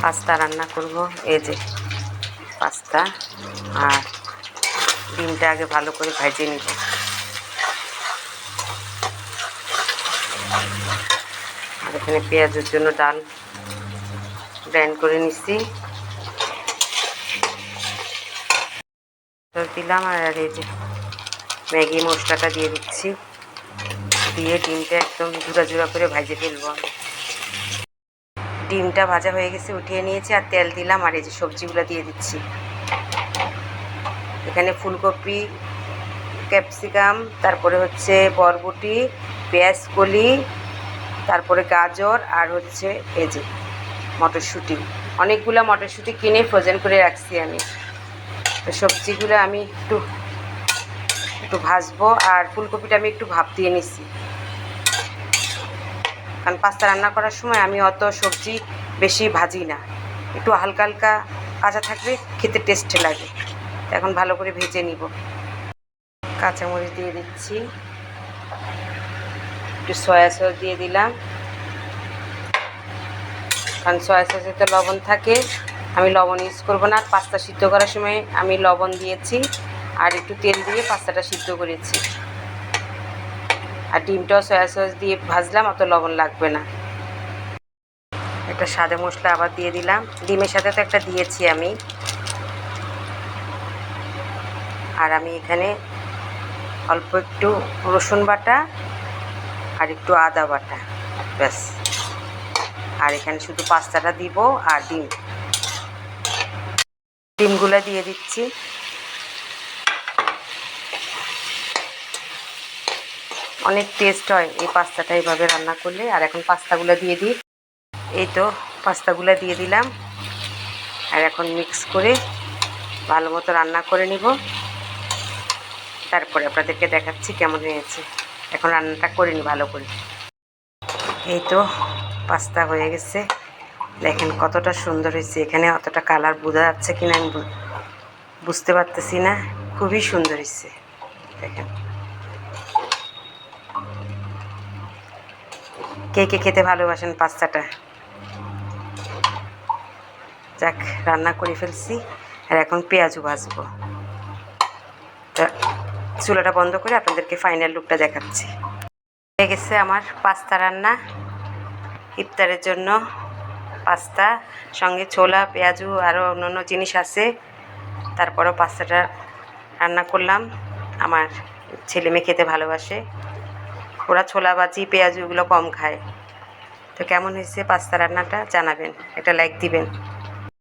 Pasta রান্না করব। এই যে পাস্তা, আর ডিমটা আগে ভালো করে ভেজে নিব। আর এখানে পেঁয়াজের জন্য ডাল গ্রাইন্ড করে নিচ্ছি, দিলাম। আর এই যে ম্যাগি মশলাটা দিয়ে দিচ্ছি, দিয়ে ডিমটা একদম জুড়া জুড়া করে ভেজে ফেলবো। ডিমটা ভাজা হয়ে গেছে, উঠিয়ে নিয়েছি। আর তেল দিলাম, আর এই যে সবজিগুলো দিয়ে দিচ্ছি। এখানে ফুলকপি, ক্যাপসিকাম, তারপরে হচ্ছে বরবটি, পেঁয়াজ কলি, তারপরে গাজর, আর হচ্ছে এই যে মটরশুঁটি। অনেকগুলো মটরশুঁটি কিনে ফ্রোজেন করে রাখছি আমি। সবজিগুলো আমি একটু ভাজবো। আর ফুলকপিটা আমি একটু ভাপ দিয়ে নিচ্ছি, কারণ পাস্তা রান্না করার সময় আমি অত সবজি বেশি ভাজি না, একটু হালকা হালকা কাঁচা থাকলে খেতে টেস্টে লাগে। এখন ভালো করে ভেজে নিব। কাঁচামরিচ দিয়ে দিচ্ছি, একটু সয়া সস দিয়ে দিলাম, কারণ সয়া সসে তো লবণ থাকে, আমি লবণ ইউজ করবো না। পাস্তা সিদ্ধ করার সময় আমি লবণ দিয়েছি, আর একটু তেল দিয়ে পাস্তাটা সিদ্ধ করেছি। আর ডিমটাও সয়া সস দিয়ে ভাজলাম, অত লবণ লাগবে না। একটা সাদা মশলা আবার দিয়ে দিলাম, ডিমের সাথে তো একটা দিয়েছি আমি। আর আমি এখানে অল্প একটু রসুন বাটা আর একটু আদা বাটা, ব্যাস। আর এখানে শুধু পাস্তাটা দিব, আর ডিমগুলো দিয়ে দিচ্ছি। অনেক টেস্ট হয় এই পাস্তাটা এইভাবে রান্না করলে। আর এখন পাস্তাগুলো দিয়ে দিই। এই তো পাস্তাগুলো দিয়ে দিলাম, আর এখন মিক্স করে ভালো মতো রান্না করে নিব। তারপরে আপনাদেরকে দেখাচ্ছি কেমন হয়েছে। এখন রান্নাটা করে নিই ভালো করে। এই তো পাস্তা হয়ে গেছে, দেখেন কতটা সুন্দর হয়েছে। এখানে অতটা কালার বোঝা যাচ্ছে কিনা আমি বুঝতে পারতেছি না, খুবই সুন্দর হয়েছে। দেখেন কে কে খেতে ভালোবাসেন পাস্তাটা। যাক, রান্না করে ফেলছি। আর এখন পেঁয়াজও ভাজবো। তা চুলাটা বন্ধ করে আপনাদেরকে ফাইনাল লুকটা দেখাচ্ছি। হয়ে গেছে আমার পাস্তা রান্না। ইফতারের জন্য পাস্তা, সঙ্গে ছোলা, পেঁয়াজু, আরও অন্যান্য জিনিস আছে। তারপরও পাস্তাটা রান্না করলাম। আমার ছেলে মেয়ে খেতে ভালোবাসে, ওরা ছোলা ভাজি পেঁয়াজু এগুলো কম খায়। তো কেমন হয়েছে পাস্তা রান্নাটা জানাবেন, একটা লাইক দিবেন।